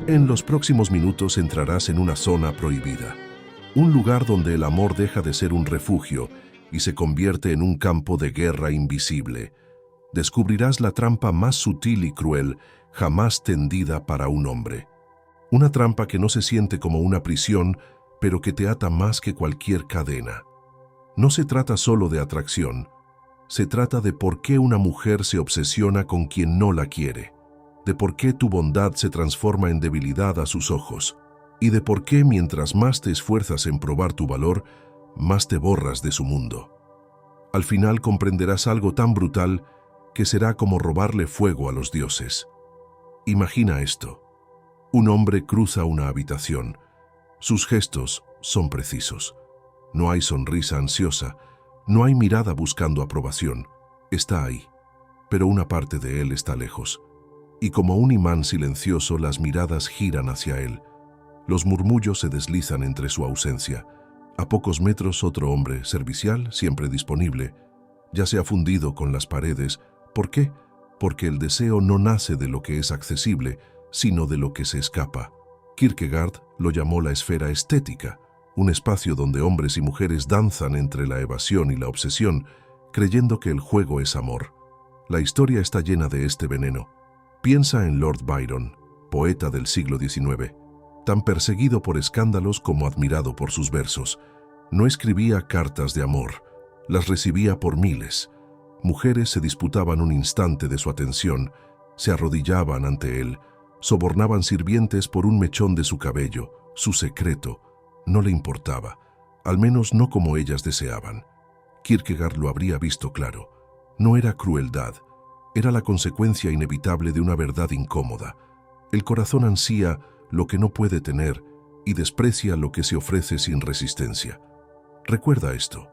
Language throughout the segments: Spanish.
En los próximos minutos entrarás en una zona prohibida, un lugar donde el amor deja de ser un refugio y se convierte en un campo de guerra invisible. Descubrirás la trampa más sutil y cruel jamás tendida para un hombre. Una trampa que no se siente como una prisión, pero que te ata más que cualquier cadena. No se trata solo de atracción, se trata de por qué una mujer se obsesiona con quien no la quiere, de por qué tu bondad se transforma en debilidad a sus ojos, y de por qué mientras más te esfuerzas en probar tu valor, más te borras de su mundo. Al final comprenderás algo tan brutal que será como robarle fuego a los dioses. Imagina esto. Un hombre cruza una habitación. Sus gestos son precisos. No hay sonrisa ansiosa, no hay mirada buscando aprobación. Está ahí, pero una parte de él está lejos. Y como un imán silencioso, las miradas giran hacia él. Los murmullos se deslizan entre su ausencia. A pocos metros otro hombre, servicial, siempre disponible, ya se ha fundido con las paredes. ¿Por qué? Porque el deseo no nace de lo que es accesible, sino de lo que se escapa. Kierkegaard lo llamó la esfera estética, un espacio donde hombres y mujeres danzan entre la evasión y la obsesión, creyendo que el juego es amor. La historia está llena de este veneno. Piensa en Lord Byron, poeta del siglo XIX, tan perseguido por escándalos como admirado por sus versos. No escribía cartas de amor, las recibía por miles. Mujeres se disputaban un instante de su atención, se arrodillaban ante él, sobornaban sirvientes por un mechón de su cabello. Su secreto no le importaba, al menos no como ellas deseaban. Kierkegaard lo habría visto claro. No era crueldad, era la consecuencia inevitable de una verdad incómoda. El corazón ansía lo que no puede tener y desprecia lo que se ofrece sin resistencia. Recuerda esto.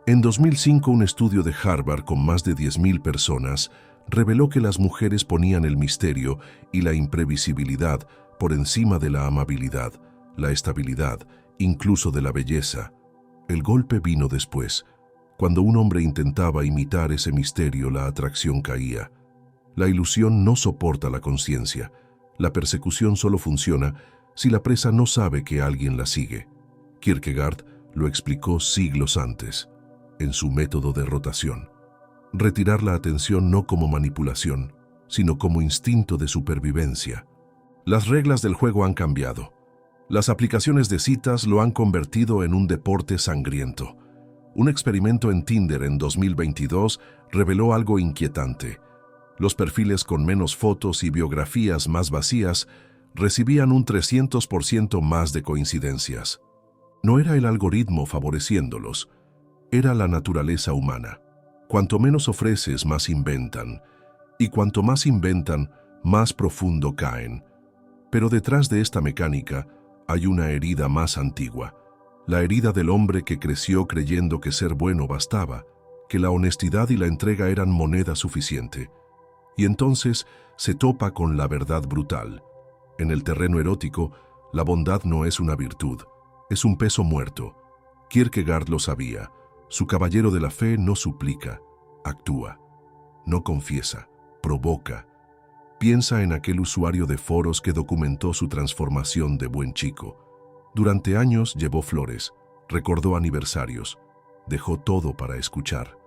En 2005, un estudio de Harvard con más de 10.000 personas reveló que las mujeres ponían el misterio y la imprevisibilidad por encima de la amabilidad, la estabilidad, incluso de la belleza. El golpe vino después. Cuando un hombre intentaba imitar ese misterio, la atracción caía. La ilusión no soporta la conciencia. La persecución solo funciona si la presa no sabe que alguien la sigue. Kierkegaard lo explicó siglos antes, en su método de rotación. Retirar la atención no como manipulación, sino como instinto de supervivencia. Las reglas del juego han cambiado. Las aplicaciones de citas lo han convertido en un deporte sangriento. Un experimento en Tinder en 2022 reveló algo inquietante. Los perfiles con menos fotos y biografías más vacías recibían un 300% más de coincidencias. No era el algoritmo favoreciéndolos, era la naturaleza humana. Cuanto menos ofreces, más inventan, y cuanto más inventan, más profundo caen. Pero detrás de esta mecánica hay una herida más antigua, la herida del hombre que creció creyendo que ser bueno bastaba, que la honestidad y la entrega eran moneda suficiente. Y entonces se topa con la verdad brutal. En el terreno erótico, la bondad no es una virtud, es un peso muerto. Kierkegaard lo sabía. Su caballero de la fe no suplica, actúa. No confiesa, provoca. Piensa en aquel usuario de foros que documentó su transformación de buen chico. Durante años llevó flores, recordó aniversarios, dejó todo para escuchar.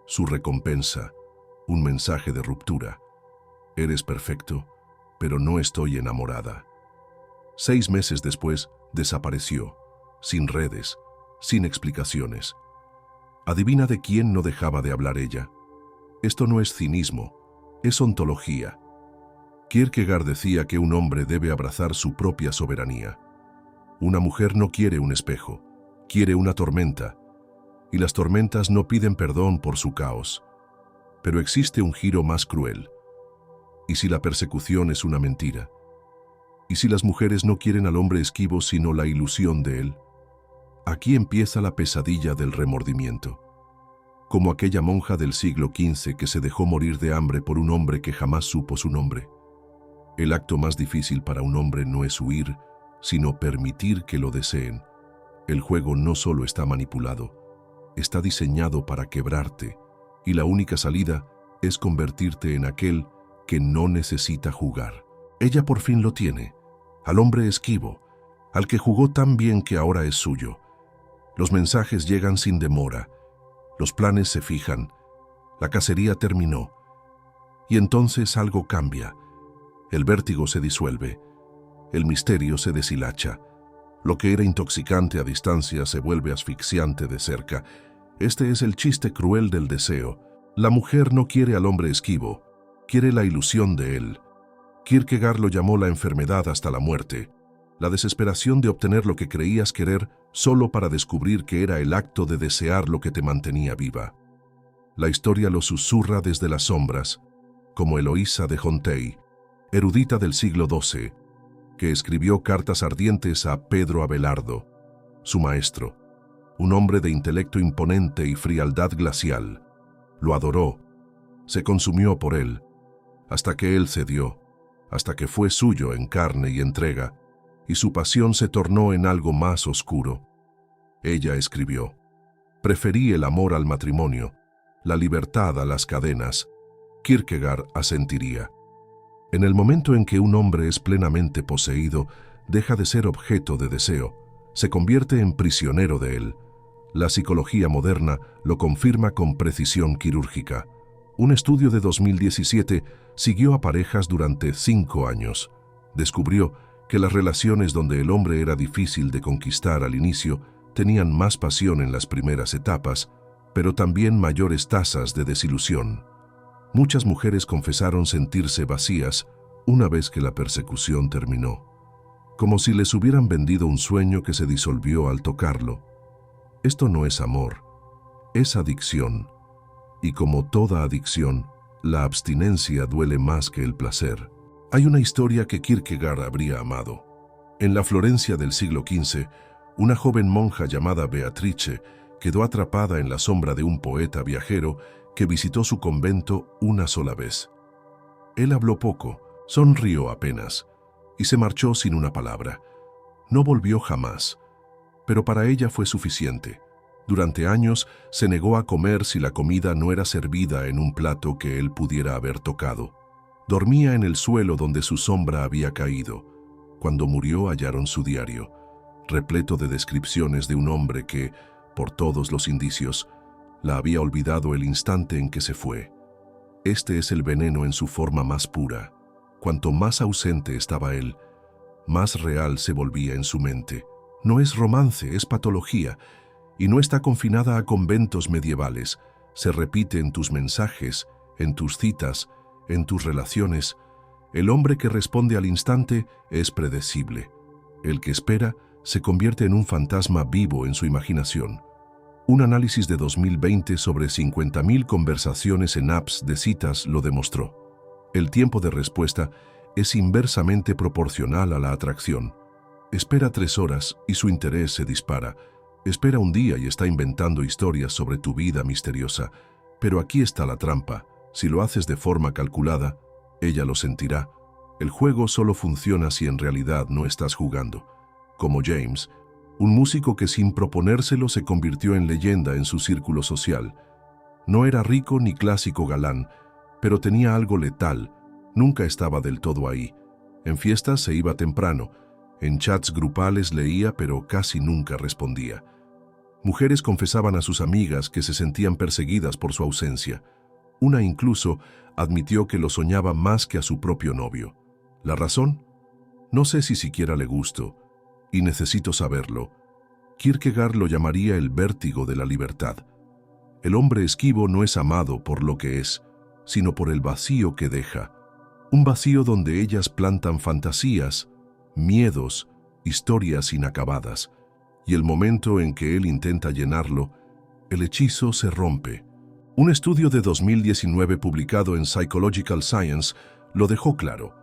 Su recompensa, un mensaje de ruptura. Eres perfecto, pero no estoy enamorada. 6 meses después, desapareció, sin redes, sin explicaciones. ¿Adivina de quién no dejaba de hablar ella? Esto no es cinismo, es ontología. Kierkegaard decía que un hombre debe abrazar su propia soberanía. Una mujer no quiere un espejo, quiere una tormenta, y las tormentas no piden perdón por su caos. Pero existe un giro más cruel. ¿Y si la persecución es una mentira? ¿Y si las mujeres no quieren al hombre esquivo sino la ilusión de él? Aquí empieza la pesadilla del remordimiento. Como aquella monja del siglo XV que se dejó morir de hambre por un hombre que jamás supo su nombre. El acto más difícil para un hombre no es huir, sino permitir que lo deseen. El juego no solo está manipulado, está diseñado para quebrarte, y la única salida es convertirte en aquel que no necesita jugar. Ella por fin lo tiene. al hombre esquivo, al que jugó tan bien que ahora es suyo. Los mensajes llegan sin demora, los planes se fijan, la cacería terminó. Y entonces algo cambia. El vértigo se disuelve, el misterio se deshilacha. Lo que era intoxicante a distancia se vuelve asfixiante de cerca. Este es el chiste cruel del deseo. La mujer no quiere al hombre esquivo, quiere la ilusión de él. Kierkegaard lo llamó la enfermedad hasta la muerte, la desesperación de obtener lo que creías querer solo para descubrir que era el acto de desear lo que te mantenía viva. La historia lo susurra desde las sombras, como Eloísa de Jontey, erudita del siglo XII, que escribió cartas ardientes a Pedro Abelardo, su maestro, un hombre de intelecto imponente y frialdad glacial. Lo adoró, se consumió por él, hasta que él cedió, hasta que fue suyo en carne y entrega, y su pasión se tornó en algo más oscuro. Ella escribió: «Preferí el amor al matrimonio, la libertad a las cadenas». Kierkegaard asentiría. En el momento en que un hombre es plenamente poseído, deja de ser objeto de deseo, se convierte en prisionero de él. La psicología moderna lo confirma con precisión quirúrgica. Un estudio de 2017 siguió a parejas durante 5 años. Descubrió que las relaciones donde el hombre era difícil de conquistar al inicio tenían más pasión en las primeras etapas, pero también mayores tasas de desilusión. Muchas mujeres confesaron sentirse vacías una vez que la persecución terminó, como si les hubieran vendido un sueño que se disolvió al tocarlo. Esto no es amor, es adicción, y como toda adicción, la abstinencia duele más que el placer. Hay una historia que Kierkegaard habría amado. En la Florencia del siglo XV, una joven monja llamada Beatrice quedó atrapada en la sombra de un poeta viajero que visitó su convento una sola vez. Él habló poco, sonrió apenas, y se marchó sin una palabra. No volvió jamás, pero para ella fue suficiente. Durante años se negó a comer si la comida no era servida en un plato que él pudiera haber tocado. Dormía en el suelo donde su sombra había caído. Cuando murió hallaron su diario, repleto de descripciones de un hombre que, por todos los indicios, la había olvidado el instante en que se fue. Este es el veneno en su forma más pura. Cuanto más ausente estaba él, más real se volvía en su mente. No es romance, es patología, y no está confinada a conventos medievales. Se repite en tus mensajes, en tus citas, en tus relaciones. El hombre que responde al instante es predecible. El que espera se convierte en un fantasma vivo en su imaginación. Un análisis de 2020 sobre 50.000 conversaciones en apps de citas lo demostró. El tiempo de respuesta es inversamente proporcional a la atracción. Espera 3 horas y su interés se dispara. Espera un día y está inventando historias sobre tu vida misteriosa. Pero aquí está la trampa. Si lo haces de forma calculada, ella lo sentirá. El juego solo funciona si en realidad no estás jugando. Como James, un músico que sin proponérselo se convirtió en leyenda en su círculo social. No era rico ni clásico galán, pero tenía algo letal. Nunca estaba del todo ahí. En fiestas se iba temprano. En chats grupales leía, pero casi nunca respondía. Mujeres confesaban a sus amigas que se sentían perseguidas por su ausencia. Una incluso admitió que lo soñaba más que a su propio novio. ¿La razón? No sé si siquiera le gusto, y necesito saberlo. Kierkegaard lo llamaría el vértigo de la libertad. El hombre esquivo no es amado por lo que es, sino por el vacío que deja. Un vacío donde ellas plantan fantasías, miedos, historias inacabadas. Y el momento en que él intenta llenarlo, el hechizo se rompe. Un estudio de 2019 publicado en Psychological Science lo dejó claro.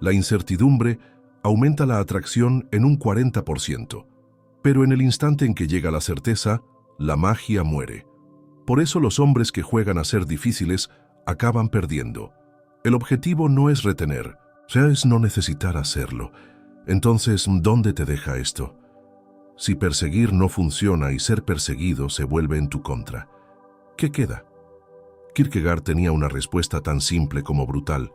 La incertidumbre aumenta la atracción en un 40%, pero en el instante en que llega la certeza, la magia muere. Por eso los hombres que juegan a ser difíciles acaban perdiendo. El objetivo no es retener, es no necesitar hacerlo. Entonces, ¿dónde te deja esto? Si perseguir no funciona y ser perseguido se vuelve en tu contra, ¿qué queda? Kierkegaard tenía una respuesta tan simple como brutal.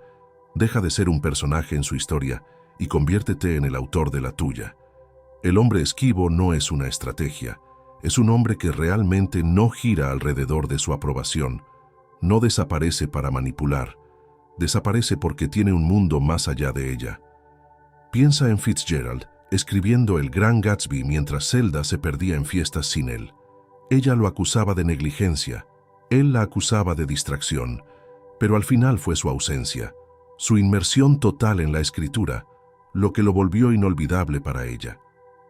Deja de ser un personaje en su historia y conviértete en el autor de la tuya. El hombre esquivo no es una estrategia, es un hombre que realmente no gira alrededor de su aprobación, no desaparece para manipular, desaparece porque tiene un mundo más allá de ella. Piensa en Fitzgerald, escribiendo El Gran Gatsby mientras Zelda se perdía en fiestas sin él. Ella lo acusaba de negligencia, él la acusaba de distracción, pero al final fue su ausencia, su inmersión total en la escritura, lo que lo volvió inolvidable para ella.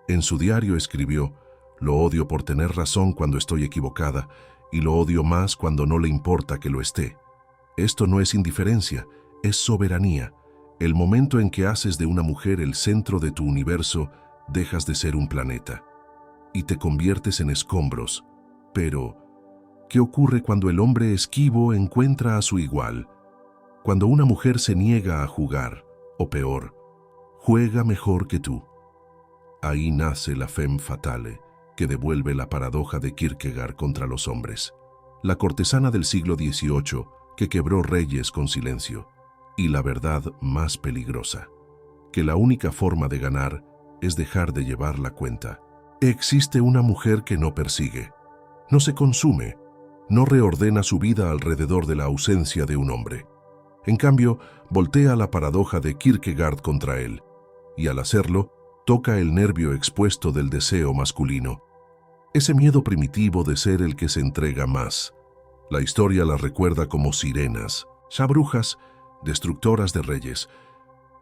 En su diario escribió: «Lo odio por tener razón cuando estoy equivocada, y lo odio más cuando no le importa que lo esté». Esto no es indiferencia, es soberanía. El momento en que haces de una mujer el centro de tu universo, dejas de ser un planeta y te conviertes en escombros. Pero, ¿qué ocurre cuando el hombre esquivo encuentra a su igual? Cuando una mujer se niega a jugar, o peor, juega mejor que tú. Ahí nace la femme fatale, que devuelve la paradoja de Kierkegaard contra los hombres. La cortesana del siglo XVIII que quebró reyes con silencio. Y la verdad más peligrosa, que la única forma de ganar es dejar de llevar la cuenta. Existe una mujer que no persigue, no se consume, no reordena su vida alrededor de la ausencia de un hombre. En cambio, voltea la paradoja de Kierkegaard contra él, y al hacerlo, toca el nervio expuesto del deseo masculino, ese miedo primitivo de ser el que se entrega más. La historia las recuerda como sirenas, ya brujas, destructoras de reyes,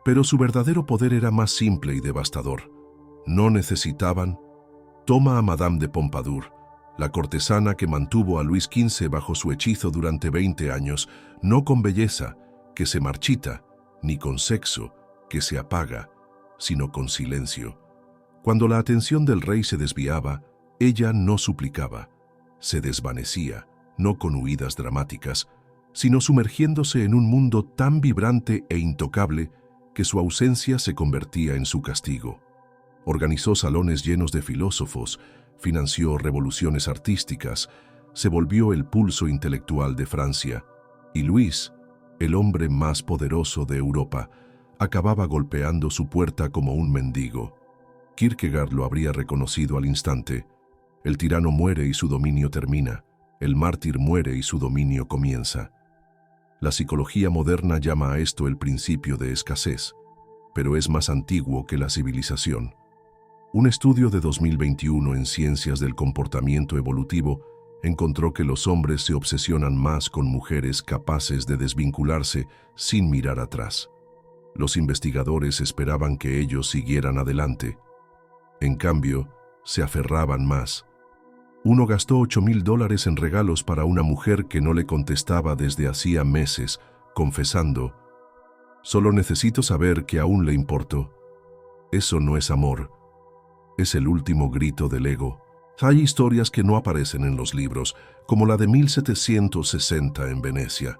pero su verdadero poder era más simple y devastador. No necesitaban. Toma a Madame de Pompadour, la cortesana que mantuvo a Luis XV bajo su hechizo durante 20 años, no con belleza, que se marchita, ni con sexo, que se apaga, sino con silencio. Cuando la atención del rey se desviaba, ella no suplicaba, se desvanecía, no con huidas dramáticas, sino sumergiéndose en un mundo tan vibrante e intocable que su ausencia se convertía en su castigo. Organizó salones llenos de filósofos, financió revoluciones artísticas, se volvió el pulso intelectual de Francia, y Luis, el hombre más poderoso de Europa, acababa golpeando su puerta como un mendigo. Kierkegaard lo habría reconocido al instante. El tirano muere y su dominio termina, el mártir muere y su dominio comienza. La psicología moderna llama a esto el principio de escasez, pero es más antiguo que la civilización. Un estudio de 2021 en Ciencias del Comportamiento Evolutivo encontró que los hombres se obsesionan más con mujeres capaces de desvincularse sin mirar atrás. Los investigadores esperaban que ellos siguieran adelante. En cambio, se aferraban más. Uno gastó $8,000 en regalos para una mujer que no le contestaba desde hacía meses, confesando: «Solo necesito saber que aún le importo». Eso no es amor, es el último grito del ego. Hay historias que no aparecen en los libros, como la de 1760 en Venecia,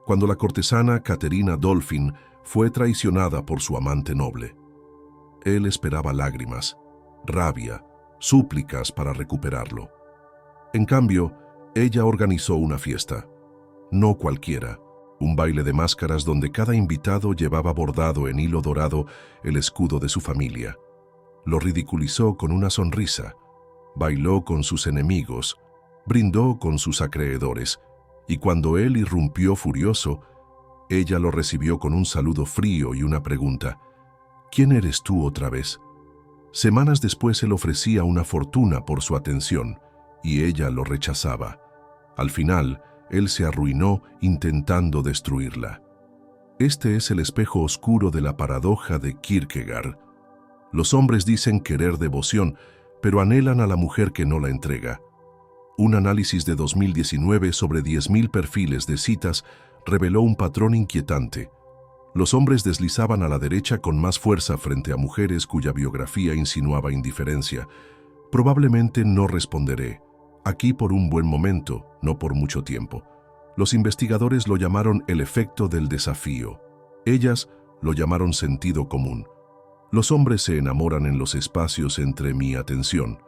cuando la cortesana Caterina Dolphin fue traicionada por su amante noble. Él esperaba lágrimas, rabia, súplicas para recuperarlo. En cambio, ella organizó una fiesta. No cualquiera, un baile de máscaras donde cada invitado llevaba bordado en hilo dorado el escudo de su familia. Lo ridiculizó con una sonrisa, bailó con sus enemigos, brindó con sus acreedores, y cuando él irrumpió furioso, ella lo recibió con un saludo frío y una pregunta: «¿Quién eres tú otra vez?». Semanas después él ofrecía una fortuna por su atención, y ella lo rechazaba. Al final, él se arruinó intentando destruirla. Este es el espejo oscuro de la paradoja de Kierkegaard. Los hombres dicen querer devoción, pero anhelan a la mujer que no la entrega. Un análisis de 2019 sobre 10,000 perfiles de citas reveló un patrón inquietante. Los hombres deslizaban a la derecha con más fuerza frente a mujeres cuya biografía insinuaba indiferencia. «Probablemente no responderé. Aquí por un buen momento, no por mucho tiempo». Los investigadores lo llamaron el efecto del desafío. Ellas lo llamaron sentido común. «Los hombres se enamoran en los espacios entre mi atención»,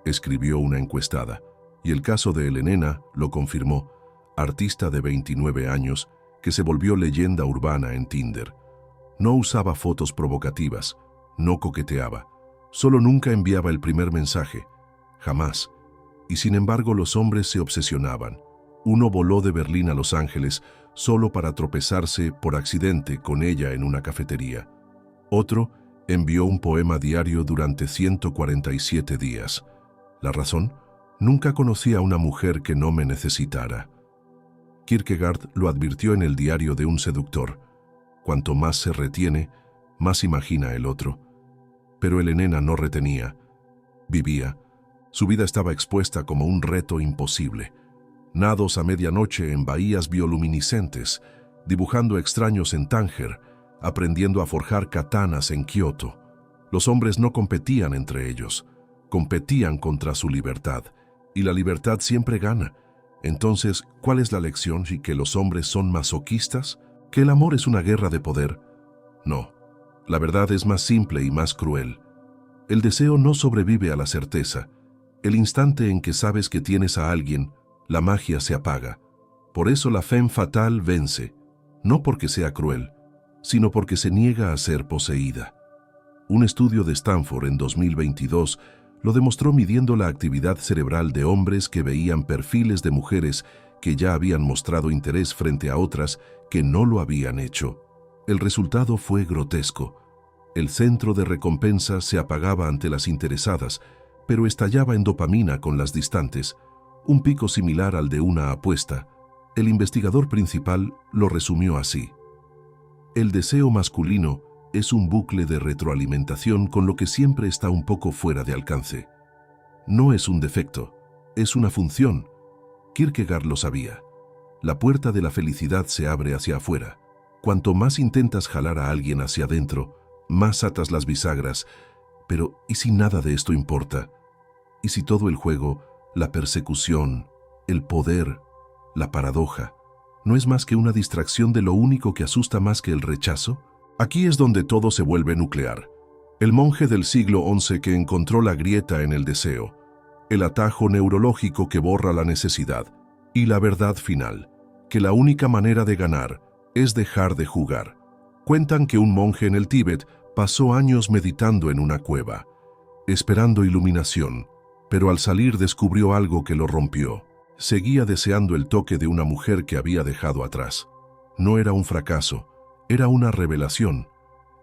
escribió una encuestada, y el caso de Elena lo confirmó, artista de 29 años, que se volvió leyenda urbana en Tinder. No usaba fotos provocativas, no coqueteaba, solo nunca enviaba el primer mensaje, jamás. Y sin embargo los hombres se obsesionaban. Uno voló de Berlín a Los Ángeles solo para tropezarse por accidente con ella en una cafetería. Otro envió un poema diario durante 147 días. ¿La razón? Nunca conocí a una mujer que no me necesitara. Kierkegaard lo advirtió en el diario de un seductor. Cuanto más se retiene, más imagina el otro. Pero Elena no retenía. Vivía. Su vida estaba expuesta como un reto imposible. Nados a medianoche en bahías bioluminiscentes, dibujando extraños en Tánger, aprendiendo a forjar katanas en Kioto. Los hombres no competían entre ellos, competían contra su libertad, y la libertad siempre gana. Entonces, ¿cuál es la lección si que los hombres son masoquistas? ¿Que el amor es una guerra de poder? No, la verdad es más simple y más cruel. El deseo no sobrevive a la certeza. El instante en que sabes que tienes a alguien, la magia se apaga. Por eso la femme fatale vence, no porque sea cruel, sino porque se niega a ser poseída. Un estudio de Stanford en 2022 lo demostró midiendo la actividad cerebral de hombres que veían perfiles de mujeres que ya habían mostrado interés frente a otras que no lo habían hecho. El resultado fue grotesco. El centro de recompensa se apagaba ante las interesadas, pero estallaba en dopamina con las distantes, un pico similar al de una apuesta. El investigador principal lo resumió así: el deseo masculino es un bucle de retroalimentación con lo que siempre está un poco fuera de alcance. No es un defecto, es una función. Kierkegaard lo sabía. La puerta de la felicidad se abre hacia afuera. Cuanto más intentas jalar a alguien hacia adentro, más atas las bisagras. Pero, ¿y si nada de esto importa? ¿Y si todo el juego, la persecución, el poder, la paradoja, no es más que una distracción de lo único que asusta más que el rechazo? Aquí es donde todo se vuelve nuclear. El monje del siglo XI que encontró la grieta en el deseo, el atajo neurológico que borra la necesidad, y la verdad final, que la única manera de ganar es dejar de jugar. Cuentan que un monje en el Tíbet pasó años meditando en una cueva, esperando iluminación, pero al salir descubrió algo que lo rompió. Seguía deseando el toque de una mujer que había dejado atrás. No era un fracaso, era una revelación.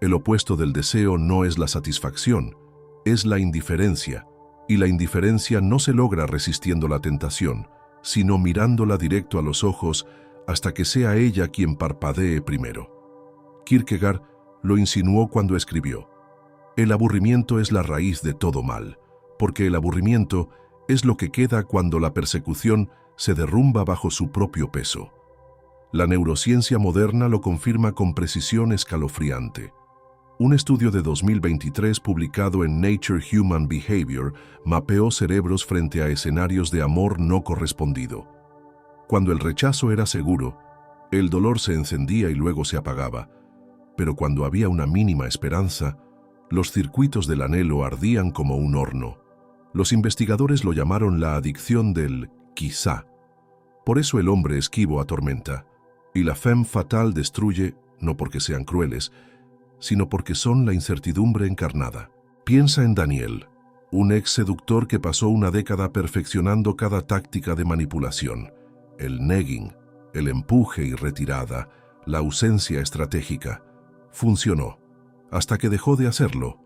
El opuesto del deseo no es la satisfacción, es la indiferencia, y la indiferencia no se logra resistiendo la tentación, sino mirándola directo a los ojos hasta que sea ella quien parpadee primero. Kierkegaard lo insinuó cuando escribió: el aburrimiento es la raíz de todo mal, porque el aburrimiento es lo que queda cuando la persecución se derrumba bajo su propio peso. La neurociencia moderna lo confirma con precisión escalofriante. Un estudio de 2023 publicado en Nature Human Behavior mapeó cerebros frente a escenarios de amor no correspondido. Cuando el rechazo era seguro, el dolor se encendía y luego se apagaba, pero cuando había una mínima esperanza, los circuitos del anhelo ardían como un horno. Los investigadores lo llamaron la adicción del quizá. Por eso el hombre esquivo atormenta, y la femme fatale destruye, no porque sean crueles, sino porque son la incertidumbre encarnada. Piensa en Daniel, un ex seductor que pasó una década perfeccionando cada táctica de manipulación: el negging, el empuje y retirada, la ausencia estratégica. Funcionó, hasta que dejó de hacerlo.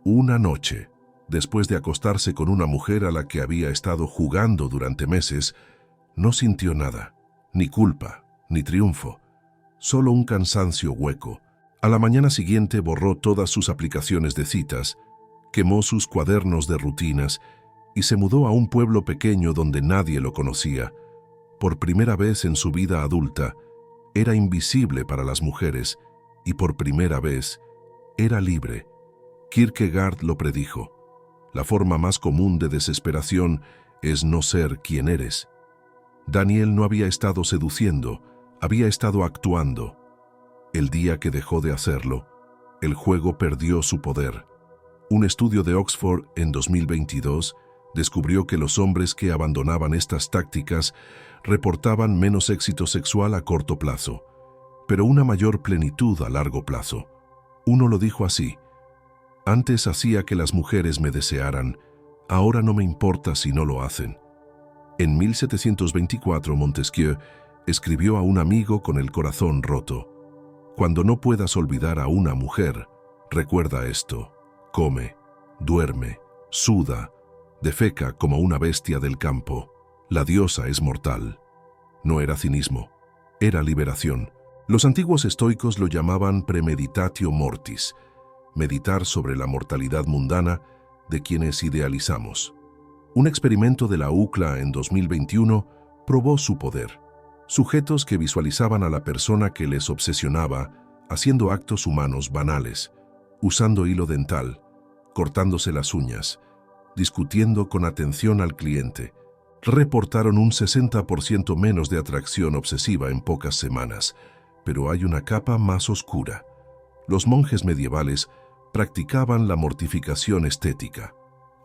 Una noche, después de acostarse con una mujer a la que había estado jugando durante meses, no sintió nada, ni culpa, ni triunfo, solo un cansancio hueco. A la mañana siguiente borró todas sus aplicaciones de citas, quemó sus cuadernos de rutinas y se mudó a un pueblo pequeño donde nadie lo conocía. Por primera vez en su vida adulta, era invisible para las mujeres y por primera vez era libre. Kierkegaard lo predijo. La forma más común de desesperación es no ser quien eres. Daniel no había estado seduciendo, había estado actuando. El día que dejó de hacerlo, el juego perdió su poder. Un estudio de Oxford en 2022 descubrió que los hombres que abandonaban estas tácticas reportaban menos éxito sexual a corto plazo, pero una mayor plenitud a largo plazo. Uno lo dijo así: antes hacía que las mujeres me desearan, ahora no me importa si no lo hacen. En 1724 Montesquieu escribió a un amigo con el corazón roto: cuando no puedas olvidar a una mujer, recuerda esto: come, duerme, suda, defeca como una bestia del campo. La diosa es mortal. No era cinismo, era liberación. Los antiguos estoicos lo llamaban premeditatio mortis, meditar sobre la mortalidad mundana de quienes idealizamos. Un experimento de la UCLA en 2021 probó su poder. Sujetos que visualizaban a la persona que les obsesionaba haciendo actos humanos banales, usando hilo dental, cortándose las uñas, discutiendo con atención al cliente, reportaron un 60% menos de atracción obsesiva en pocas semanas. Pero hay una capa más oscura. Los monjes medievales practicaban la mortificación estética.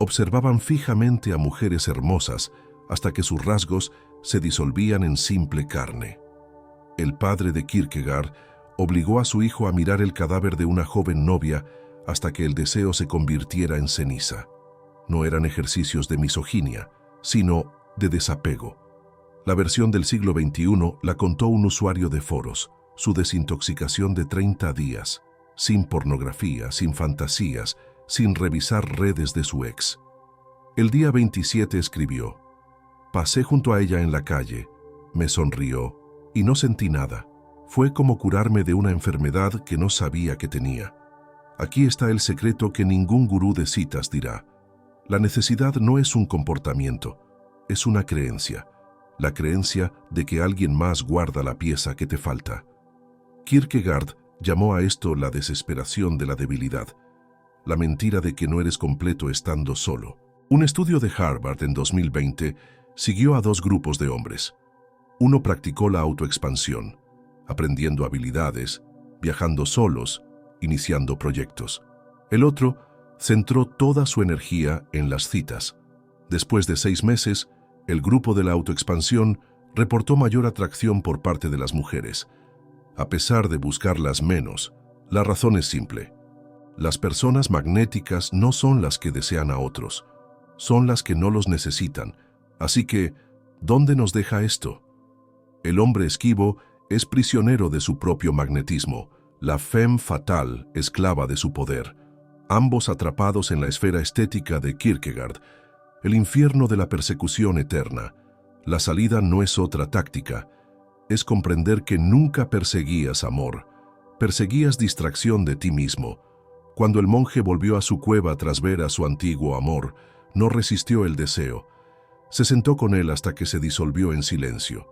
Observaban fijamente a mujeres hermosas hasta que sus rasgos se disolvían en simple carne. El padre de Kierkegaard obligó a su hijo a mirar el cadáver de una joven novia hasta que el deseo se convirtiera en ceniza. No eran ejercicios de misoginia, sino de desapego. La versión del siglo XXI la contó un usuario de foros: su desintoxicación de 30 días, sin pornografía, sin fantasías, sin revisar redes de su ex. El día 27 escribió: pasé junto a ella en la calle, me sonrió y no sentí nada. Fue como curarme de una enfermedad que no sabía que tenía. Aquí está el secreto que ningún gurú de citas dirá. La necesidad no es un comportamiento, es una creencia. La creencia de que alguien más guarda la pieza que te falta. Kierkegaard llamó a esto la desesperación de la debilidad, la mentira de que no eres completo estando solo. Un estudio de Harvard en 2020 siguió a 2 grupos de hombres. Uno practicó la autoexpansión, aprendiendo habilidades, viajando solos, iniciando proyectos. El otro centró toda su energía en las citas. Después de 6 meses, el grupo de la autoexpansión reportó mayor atracción por parte de las mujeres. A pesar de buscarlas menos, la razón es simple. Las personas magnéticas no son las que desean a otros, son las que no los necesitan. Así que, ¿dónde nos deja esto? El hombre esquivo es prisionero de su propio magnetismo, la femme fatale esclava de su poder, ambos atrapados en la esfera estética de Kierkegaard, el infierno de la persecución eterna. La salida no es otra táctica, es comprender que nunca perseguías amor, perseguías distracción de ti mismo. Cuando el monje volvió a su cueva tras ver a su antiguo amor, no resistió el deseo. Se sentó con él hasta que se disolvió en silencio.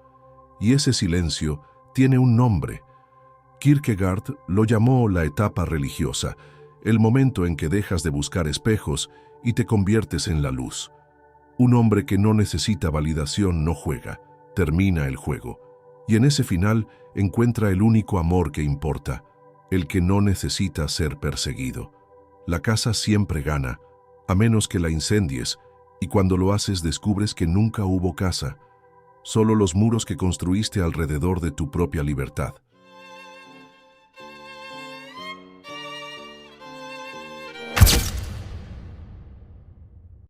Y ese silencio tiene un nombre. Kierkegaard lo llamó la etapa religiosa, el momento en que dejas de buscar espejos y te conviertes en la luz. Un hombre que no necesita validación no juega, termina el juego. Y en ese final encuentra el único amor que importa, el que no necesita ser perseguido. La casa siempre gana, a menos que la incendies, y cuando lo haces descubres que nunca hubo casa, solo los muros que construiste alrededor de tu propia libertad.